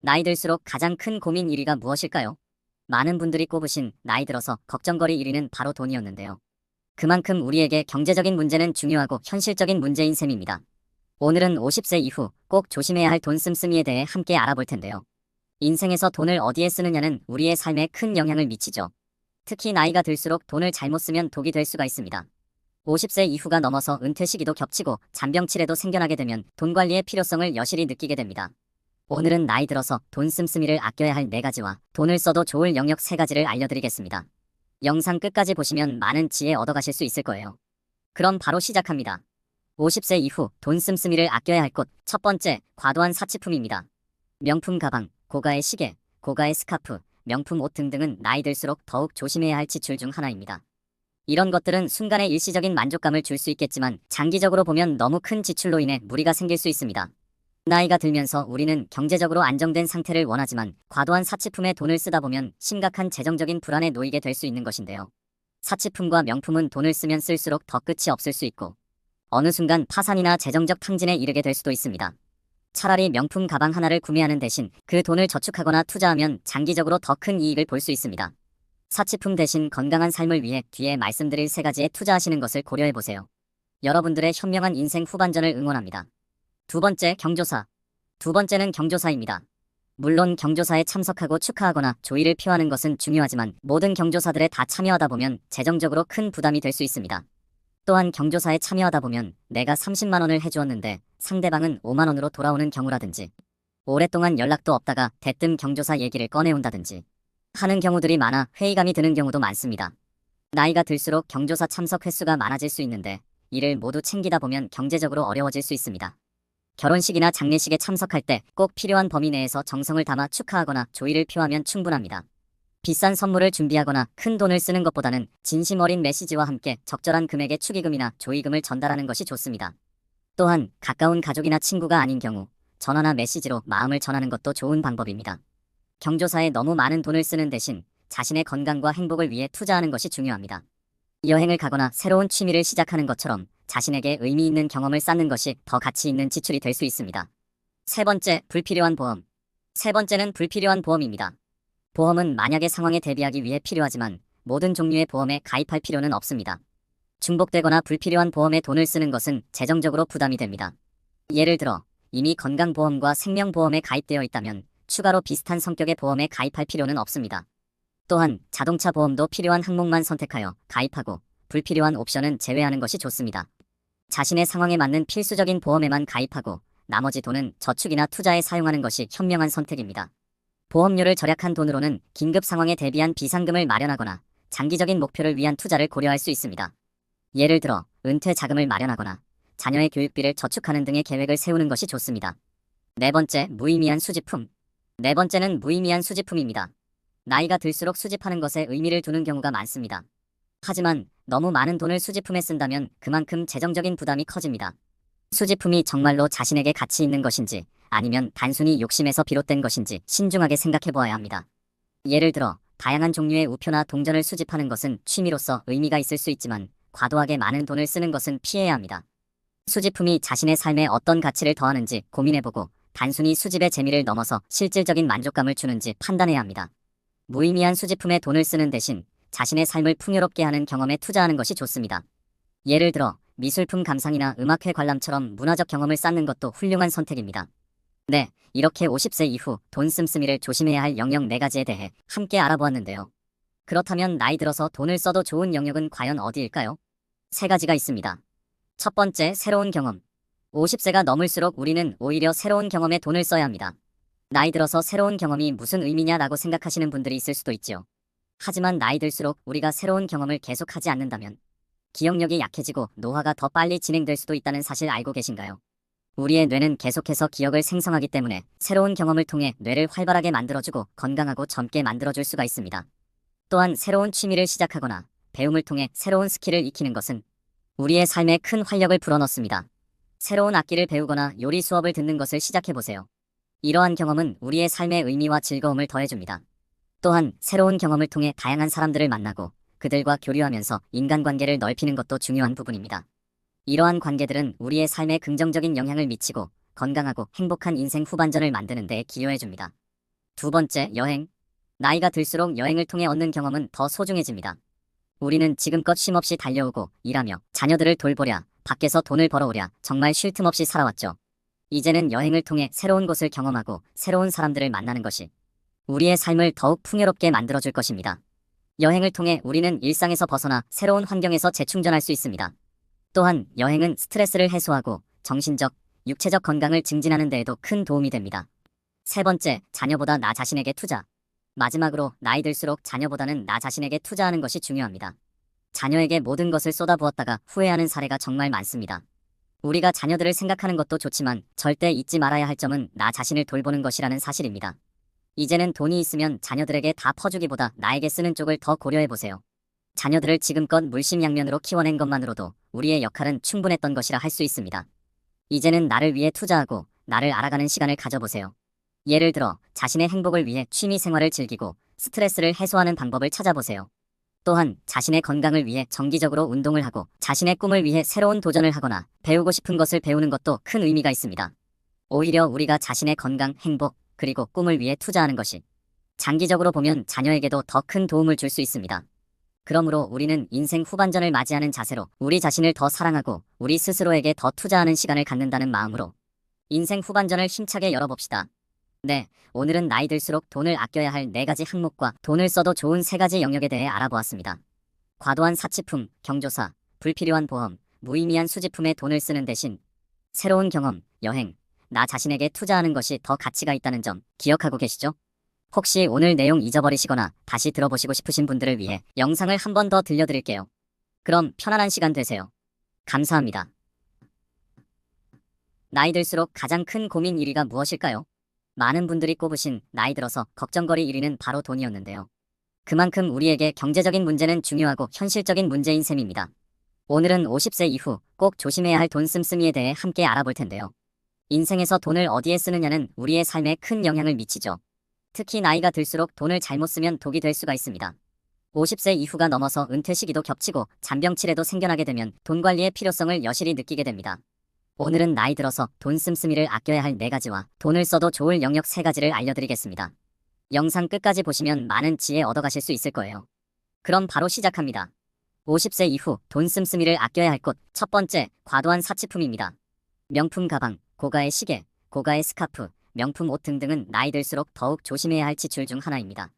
나이 들수록 가장 큰 고민 1위가 무엇일까요? 많은 분들이 꼽으신 나이 들어서 걱정거리 1위는 바로 돈이었는데요. 그만큼 우리에게 경제적인 문제는 중요하고 현실적인 문제인 셈입니다. 오늘은 50세 이후 꼭 조심해야 할 돈 씀씀이에 대해 함께 알아볼 텐데요. 인생에서 돈을 어디에 쓰느냐는 우리의 삶에 큰 영향을 미치죠. 특히 나이가 들수록 돈을 잘못 쓰면 독이 될 수가 있습니다. 50세 이후가 넘어서 은퇴 시기도 겹치고 잔병치레도 생겨나게 되면 돈 관리의 필요성을 여실히 느끼게 됩니다. 오늘은 나이 들어서 돈 씀씀이를 아껴야 할 4가지와 돈을 써도 좋을 영역 3가지를 알려드리겠습니다. 영상 끝까지 보시면 많은 지혜 얻어가실 수 있을 거예요. 그럼 바로 시작합니다. 50세 이후 돈 씀씀이를 아껴야 할 곳, 첫 번째, 과도한 사치품입니다. 명품 가방, 고가의 시계, 고가의 스카프, 명품 옷 등등은 나이 들수록 더욱 조심해야 할 지출 중 하나입니다. 이런 것들은 순간의 일시적인 만족감을 줄 수 있겠지만 장기적으로 보면 너무 큰 지출로 인해 무리가 생길 수 있습니다. 나이가 들면서 우리는 경제적으로 안정된 상태를 원하지만 과도한 사치품에 돈을 쓰다 보면 심각한 재정적인 불안에 놓이게 될 수 있는 것인데요. 사치품과 명품은 돈을 쓰면 쓸수록 더 끝이 없을 수 있고 어느 순간 파산이나 재정적 탕진에 이르게 될 수도 있습니다. 차라리 명품 가방 하나를 구매하는 대신 그 돈을 저축하거나 투자하면 장기적으로 더 큰 이익을 볼 수 있습니다. 사치품 대신 건강한 삶을 위해 뒤에 말씀드릴 3가지에 투자하시는 것을 고려해보세요. 여러분들의 현명한 인생 후반전을 응원합니다. 두 번째, 경조사. 두 번째는 경조사입니다. 물론 경조사에 참석하고 축하하거나 조의를 표하는 것은 중요하지만 모든 경조사들에 다 참여하다 보면 재정적으로 큰 부담이 될 수 있습니다. 또한 경조사에 참여하다 보면 내가 30만 원을 해주었는데 상대방은 5만 원으로 돌아오는 경우라든지 오랫동안 연락도 없다가 대뜸 경조사 얘기를 꺼내온다든지 하는 경우들이 많아 회의감이 드는 경우도 많습니다. 나이가 들수록 경조사 참석 횟수가 많아질 수 있는데 이를 모두 챙기다 보면 경제적으로 어려워질 수 있습니다. 결혼식이나 장례식에 참석할 때 꼭 필요한 범위 내에서 정성을 담아 축하하거나 조의를 표하면 충분합니다. 비싼 선물을 준비하거나 큰 돈을 쓰는 것보다는 진심 어린 메시지와 함께 적절한 금액의 축의금이나 조의금을 전달하는 것이 좋습니다. 또한 가까운 가족이나 친구가 아닌 경우 전화나 메시지로 마음을 전하는 것도 좋은 방법입니다. 경조사에 너무 많은 돈을 쓰는 대신 자신의 건강과 행복을 위해 투자하는 것이 중요합니다. 여행을 가거나 새로운 취미를 시작하는 것처럼 자신에게 의미 있는 경험을 쌓는 것이 더 가치 있는 지출이 될 수 있습니다. 세 번째, 불필요한 보험. 세 번째는 불필요한 보험입니다. 보험은 만약의 상황에 대비하기 위해 필요하지만 모든 종류의 보험에 가입할 필요는 없습니다. 중복되거나 불필요한 보험에 돈을 쓰는 것은 재정적으로 부담이 됩니다. 예를 들어 이미 건강보험과 생명보험에 가입되어 있다면 추가로 비슷한 성격의 보험에 가입할 필요는 없습니다. 또한 자동차 보험도 필요한 항목만 선택하여 가입하고 불필요한 옵션은 제외하는 것이 좋습니다. 자신의 상황에 맞는 필수적인 보험에만 가입하고 나머지 돈은 저축이나 투자에 사용하는 것이 현명한 선택입니다. 보험료를 절약한 돈으로는 긴급 상황에 대비한 비상금을 마련하거나 장기적인 목표를 위한 투자를 고려할 수 있습니다. 예를 들어 은퇴 자금을 마련하거나 자녀의 교육비를 저축하는 등의 계획을 세우는 것이 좋습니다. 네 번째, 무의미한 수집품. 네 번째는 무의미한 수집품입니다. 나이가 들수록 수집하는 것에 의미를 두는 경우가 많습니다. 하지만 너무 많은 돈을 수집품에 쓴다면 그만큼 재정적인 부담이 커집니다. 수집품이 정말로 자신에게 가치 있는 것인지 아니면 단순히 욕심에서 비롯된 것인지 신중하게 생각해 보아야 합니다. 예를 들어 다양한 종류의 우표나 동전을 수집하는 것은 취미로서 의미가 있을 수 있지만 과도하게 많은 돈을 쓰는 것은 피해야 합니다. 수집품이 자신의 삶에 어떤 가치를 더하는지 고민해보고 단순히 수집의 재미를 넘어서 실질적인 만족감을 주는지 판단해야 합니다. 무의미한 수집품에 돈을 쓰는 대신 자신의 삶을 풍요롭게 하는 경험에 투자하는 것이 좋습니다. 예를 들어 미술품 감상이나 음악회 관람처럼 문화적 경험을 쌓는 것도 훌륭한 선택입니다. 네, 이렇게 50세 이후 돈 씀씀이를 조심해야 할 영역 4가지에 대해 함께 알아보았는데요. 그렇다면 나이 들어서 돈을 써도 좋은 영역은 과연 어디일까요? 3가지가 있습니다. 첫 번째, 새로운 경험. 50세가 넘을수록 우리는 오히려 새로운 경험에 돈을 써야 합니다. 나이 들어서 새로운 경험이 무슨 의미냐라고 생각하시는 분들이 있을 수도 있지요. 하지만 나이 들수록 우리가 새로운 경험을 계속하지 않는다면 기억력이 약해지고 노화가 더 빨리 진행될 수도 있다는 사실 알고 계신가요? 우리의 뇌는 계속해서 기억을 생성하기 때문에 새로운 경험을 통해 뇌를 활발하게 만들어주고 건강하고 젊게 만들어줄 수가 있습니다. 또한 새로운 취미를 시작하거나 배움을 통해 새로운 스킬을 익히는 것은 우리의 삶에 큰 활력을 불어넣습니다. 새로운 악기를 배우거나 요리 수업을 듣는 것을 시작해보세요. 이러한 경험은 우리의 삶의 의미와 즐거움을 더해줍니다. 또한 새로운 경험을 통해 다양한 사람들을 만나고 그들과 교류하면서 인간관계를 넓히는 것도 중요한 부분입니다. 이러한 관계들은 우리의 삶에 긍정적인 영향을 미치고 건강하고 행복한 인생 후반전을 만드는 데 기여해줍니다. 두 번째, 여행. 나이가 들수록 여행을 통해 얻는 경험은 더 소중해집니다. 우리는 지금껏 쉼없이 달려오고 일하며 자녀들을 돌보랴, 밖에서 돈을 벌어오랴 정말 쉴 틈 없이 살아왔죠. 이제는 여행을 통해 새로운 곳을 경험하고 새로운 사람들을 만나는 것이 우리의 삶을 더욱 풍요롭게 만들어줄 것입니다. 여행을 통해 우리는 일상에서 벗어나 새로운 환경에서 재충전할 수 있습니다. 또한 여행은 스트레스를 해소하고 정신적, 육체적 건강을 증진하는 데에도 큰 도움이 됩니다. 세 번째, 자녀보다 나 자신에게 투자. 마지막으로 나이 들수록 자녀보다는 나 자신에게 투자하는 것이 중요합니다. 자녀에게 모든 것을 쏟아부었다가 후회하는 사례가 정말 많습니다. 우리가 자녀들을 생각하는 것도 좋지만 절대 잊지 말아야 할 점은 나 자신을 돌보는 것이라는 사실입니다. 이제는 돈이 있으면 자녀들에게 다 퍼주기보다 나에게 쓰는 쪽을 더 고려해보세요. 자녀들을 지금껏 물심양면으로 키워낸 것만으로도 우리의 역할은 충분했던 것이라 할 수 있습니다. 이제는 나를 위해 투자하고 나를 알아가는 시간을 가져보세요. 예를 들어 자신의 행복을 위해 취미 생활을 즐기고 스트레스를 해소하는 방법을 찾아보세요. 또한 자신의 건강을 위해 정기적으로 운동을 하고 자신의 꿈을 위해 새로운 도전을 하거나 배우고 싶은 것을 배우는 것도 큰 의미가 있습니다. 오히려 우리가 자신의 건강, 행복, 그리고 꿈을 위해 투자하는 것이 장기적으로 보면 자녀에게도 더 큰 도움을 줄 수 있습니다. 그러므로 우리는 인생 후반전을 맞이하는 자세로 우리 자신을 더 사랑하고 우리 스스로에게 더 투자하는 시간을 갖는다는 마음으로 인생 후반전을 힘차게 열어봅시다. 네, 오늘은 나이 들수록 돈을 아껴야 할 4가지 항목과 돈을 써도 좋은 3가지 영역에 대해 알아보았습니다. 과도한 사치품, 경조사, 불필요한 보험, 무의미한 수집품에 돈을 쓰는 대신 새로운 경험, 여행, 나 자신에게 투자하는 것이 더 가치가 있다는 점 기억하고 계시죠? 혹시 오늘 내용 잊어버리시거나 다시 들어보시고 싶으신 분들을 위해 영상을 한 번 더 들려드릴게요. 그럼 편안한 시간 되세요. 감사합니다. 나이 들수록 가장 큰 고민 1위가 무엇일까요? 많은 분들이 꼽으신 나이 들어서 걱정거리 1위는 바로 돈이었는데요. 그만큼 우리에게 경제적인 문제는 중요하고 현실적인 문제인 셈입니다. 오늘은 50세 이후 꼭 조심해야 할 돈 씀씀이에 대해 함께 알아볼 텐데요. 인생에서 돈을 어디에 쓰느냐는 우리의 삶에 큰 영향을 미치죠. 특히 나이가 들수록 돈을 잘못 쓰면 독이 될 수가 있습니다. 50세 이후가 넘어서 은퇴 시기도 겹치고 잔병치레도 생겨나게 되면 돈 관리의 필요성을 여실히 느끼게 됩니다. 오늘은 나이 들어서 돈 씀씀이를 아껴야 할 4가지와 돈을 써도 좋을 영역 3가지를 알려드리겠습니다. 영상 끝까지 보시면 많은 지혜 얻어가실 수 있을 거예요. 그럼 바로 시작합니다. 50세 이후 돈 씀씀이를 아껴야 할 곳, 첫 번째, 과도한 사치품입니다. 명품 가방, 고가의 시계, 고가의 스카프, 명품 옷 등등은 나이 들수록 더욱 조심해야 할 지출 중 하나입니다.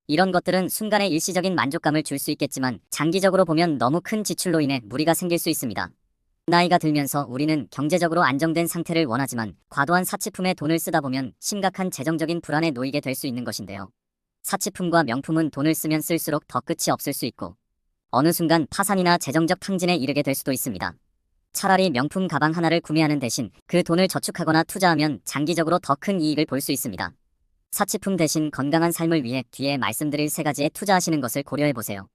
이런 것들은 순간의 일시적인 만족감을 줄 수 있겠지만 장기적으로 보면 너무 큰 지출로 인해 무리가 생길 수 있습니다. 나이가 들면서 우리는 경제적으로 안정된 상태를 원하지만 과도한 사치품에 돈을 쓰다 보면 심각한 재정적인 불안에 놓이게 될 수 있는 것인데요. 사치품과 명품은 돈을 쓰면 쓸수록 더 끝이 없을 수 있고 어느 순간 파산이나 재정적 탕진에 이르게 될 수도 있습니다. 차라리 명품 가방 하나를 구매하는 대신 그 돈을 저축하거나 투자하면 장기적으로 더 큰 이익을 볼 수 있습니다. 사치품 대신 건강한 삶을 위해 뒤에 말씀드릴 3가지에 투자하시는 것을 고려해보세요.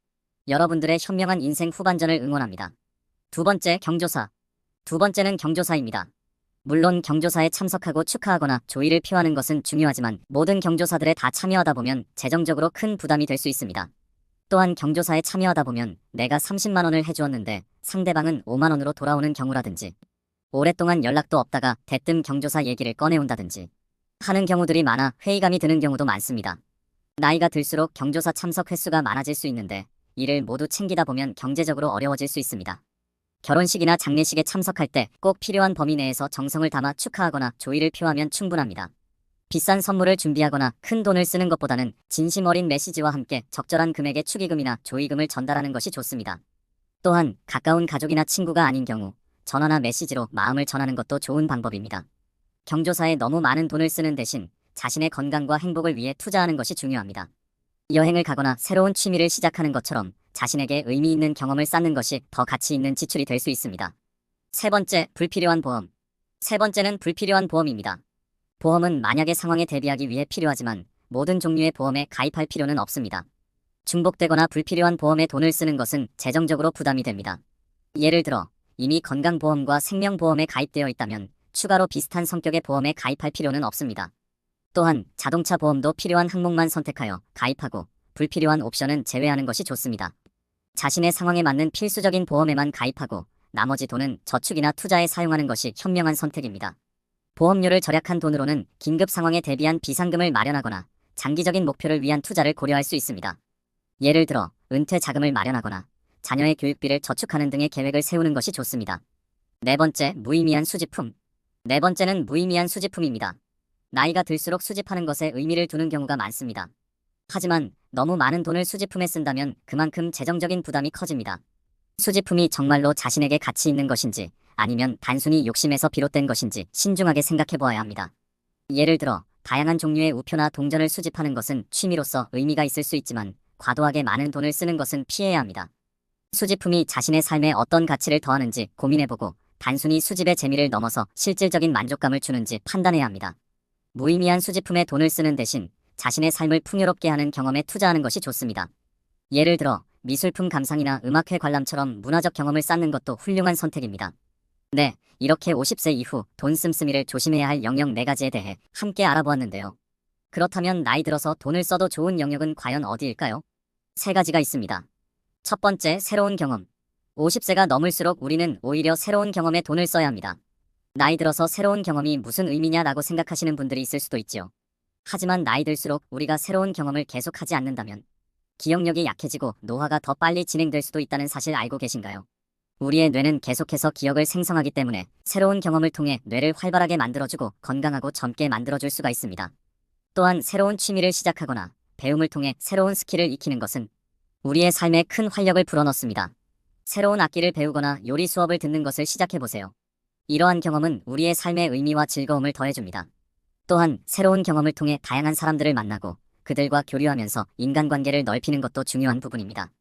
여러분들의 현명한 인생 후반전을 응원합니다. 두 번째, 경조사. 두 번째는 경조사입니다. 물론 경조사에 참석하고 축하하거나 조의를 표하는 것은 중요하지만 모든 경조사들에 다 참여하다 보면 재정적으로 큰 부담이 될 수 있습니다. 또한 경조사에 참여하다 보면 내가 30만 원을 해주었는데 상대방은 5만 원으로 돌아오는 경우라든지 오랫동안 연락도 없다가 대뜸 경조사 얘기를 꺼내온다든지 하는 경우들이 많아 회의감이 드는 경우도 많습니다. 나이가 들수록 경조사 참석 횟수가 많아질 수 있는데 이를 모두 챙기다 보면 경제적으로 어려워질 수 있습니다. 결혼식이나 장례식에 참석할 때 꼭 필요한 범위 내에서 정성을 담아 축하하거나 조의를 표하면 충분합니다. 비싼 선물을 준비하거나 큰 돈을 쓰는 것보다는 진심 어린 메시지와 함께 적절한 금액의 축의금이나 조의금을 전달하는 것이 좋습니다. 또한 가까운 가족이나 친구가 아닌 경우 전화나 메시지로 마음을 전하는 것도 좋은 방법입니다. 경조사에 너무 많은 돈을 쓰는 대신 자신의 건강과 행복을 위해 투자하는 것이 중요합니다. 여행을 가거나 새로운 취미를 시작하는 것처럼 자신에게 의미 있는 경험을 쌓는 것이 더 가치 있는 지출이 될 수 있습니다. 세 번째, 불필요한 보험. 세 번째는 불필요한 보험입니다. 보험은 만약의 상황에 대비하기 위해 필요하지만 모든 종류의 보험에 가입할 필요는 없습니다. 중복되거나 불필요한 보험에 돈을 쓰는 것은 재정적으로 부담이 됩니다. 예를 들어 이미 건강보험과 생명보험에 가입되어 있다면 추가로 비슷한 성격의 보험에 가입할 필요는 없습니다. 또한 자동차 보험도 필요한 항목만 선택하여 가입하고 불필요한 옵션은 제외하는 것이 좋습니다. 자신의 상황에 맞는 필수적인 보험에만 가입하고 나머지 돈은 저축이나 투자에 사용하는 것이 현명한 선택입니다. 보험료를 절약한 돈으로는 긴급 상황에 대비한 비상금을 마련하거나 장기적인 목표를 위한 투자를 고려할 수 있습니다. 예를 들어 은퇴 자금을 마련하거나 자녀의 교육비를 저축하는 등의 계획을 세우는 것이 좋습니다. 네 번째, 무의미한 수집품. 네 번째는 무의미한 수집품입니다. 나이가 들수록 수집하는 것에 의미를 두는 경우가 많습니다. 하지만 너무 많은 돈을 수집품에 쓴다면 그만큼 재정적인 부담이 커집니다. 수집품이 정말로 자신에게 가치 있는 것인지 아니면 단순히 욕심에서 비롯된 것인지 신중하게 생각해 보아야 합니다. 예를 들어 다양한 종류의 우표나 동전을 수집하는 것은 취미로서 의미가 있을 수 있지만 과도하게 많은 돈을 쓰는 것은 피해야 합니다. 수집품이 자신의 삶에 어떤 가치를 더하는지 고민해보고 단순히 수집의 재미를 넘어서 실질적인 만족감을 주는지 판단해야 합니다. 무의미한 수집품에 돈을 쓰는 대신 자신의 삶을 풍요롭게 하는 경험에 투자하는 것이 좋습니다. 예를 들어 미술품 감상이나 음악회 관람처럼 문화적 경험을 쌓는 것도 훌륭한 선택입니다. 네, 이렇게 50세 이후 돈 씀씀이를 조심해야 할 영역 4가지에 대해 함께 알아보았는데요. 그렇다면 나이 들어서 돈을 써도 좋은 영역은 과연 어디일까요? 3가지가 있습니다. 첫 번째, 새로운 경험. 50세가 넘을수록 우리는 오히려 새로운 경험에 돈을 써야 합니다. 나이 들어서 새로운 경험이 무슨 의미냐라고 생각하시는 분들이 있을 수도 있지요. 하지만 나이 들수록 우리가 새로운 경험을 계속하지 않는다면 기억력이 약해지고 노화가 더 빨리 진행될 수도 있다는 사실 알고 계신가요? 우리의 뇌는 계속해서 기억을 생성하기 때문에 새로운 경험을 통해 뇌를 활발하게 만들어주고 건강하고 젊게 만들어줄 수가 있습니다. 또한 새로운 취미를 시작하거나 배움을 통해 새로운 스킬을 익히는 것은 우리의 삶에 큰 활력을 불어넣습니다. 새로운 악기를 배우거나 요리 수업을 듣는 것을 시작해보세요. 이러한 경험은 우리의 삶의 의미와 즐거움을 더해줍니다. 또한 새로운 경험을 통해 다양한 사람들을 만나고 그들과 교류하면서 인간관계를 넓히는 것도 중요한 부분입니다.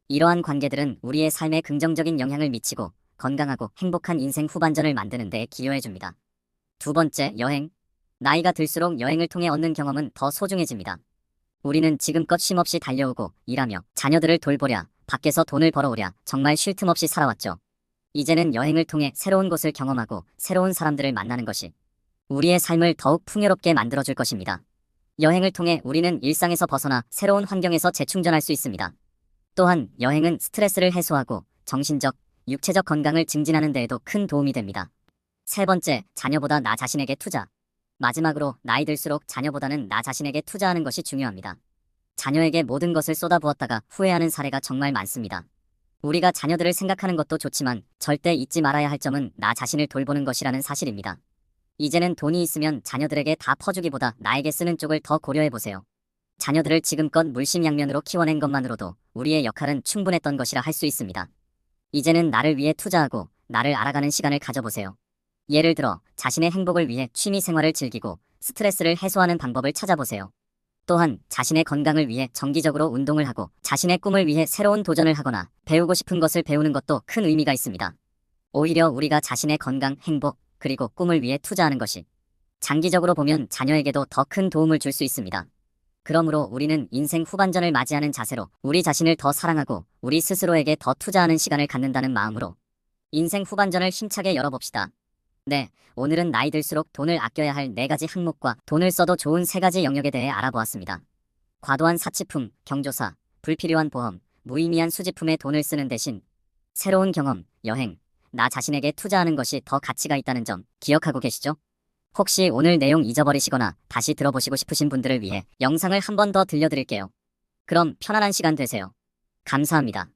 이러한 관계들은 우리의 삶에 긍정적인 영향을 미치고 건강하고 행복한 인생 후반전을 만드는 데 기여해줍니다. 두 번째, 여행. 나이가 들수록 여행을 통해 얻는 경험은 더 소중해집니다. 우리는 지금껏 쉼없이 달려오고 일하며 자녀들을 돌보랴, 밖에서 돈을 벌어오랴 정말 쉴 틈 없이 살아왔죠. 이제는 여행을 통해 새로운 곳을 경험하고 새로운 사람들을 만나는 것이 우리의 삶을 더욱 풍요롭게 만들어줄 것입니다. 여행을 통해 우리는 일상에서 벗어나 새로운 환경에서 재충전할 수 있습니다. 또한 여행은 스트레스를 해소하고 정신적, 육체적 건강을 증진하는 데에도 큰 도움이 됩니다. 세 번째, 자녀보다 나 자신에게 투자. 마지막으로 나이 들수록 자녀보다는 나 자신에게 투자하는 것이 중요합니다. 자녀에게 모든 것을 쏟아부었다가 후회하는 사례가 정말 많습니다. 우리가 자녀들을 생각하는 것도 좋지만 절대 잊지 말아야 할 점은 나 자신을 돌보는 것이라는 사실입니다. 이제는 돈이 있으면 자녀들에게 다 퍼주기보다 나에게 쓰는 쪽을 더 고려해보세요. 자녀들을 지금껏 물심양면으로 키워낸 것만으로도 우리의 역할은 충분했던 것이라 할 수 있습니다. 이제는 나를 위해 투자하고 나를 알아가는 시간을 가져보세요. 예를 들어 자신의 행복을 위해 취미 생활을 즐기고 스트레스를 해소하는 방법을 찾아보세요. 또한 자신의 건강을 위해 정기적으로 운동을 하고 자신의 꿈을 위해 새로운 도전을 하거나 배우고 싶은 것을 배우는 것도 큰 의미가 있습니다. 오히려 우리가 자신의 건강, 행복, 그리고 꿈을 위해 투자하는 것이 장기적으로 보면 자녀에게도 더 큰 도움을 줄 수 있습니다. 그러므로 우리는 인생 후반전을 맞이하는 자세로 우리 자신을 더 사랑하고 우리 스스로에게 더 투자하는 시간을 갖는다는 마음으로 인생 후반전을 힘차게 열어봅시다. 네, 오늘은 나이 들수록 돈을 아껴야 할 4가지 항목과 돈을 써도 좋은 3가지 영역에 대해 알아보았습니다. 과도한 사치품, 경조사, 불필요한 보험, 무의미한 수집품에 돈을 쓰는 대신 새로운 경험, 여행, 나 자신에게 투자하는 것이 더 가치가 있다는 점 기억하고 계시죠? 혹시 오늘 내용 잊어버리시거나 다시 들어보시고 싶으신 분들을 위해 영상을 한 번 더 들려드릴게요. 그럼 편안한 시간 되세요. 감사합니다.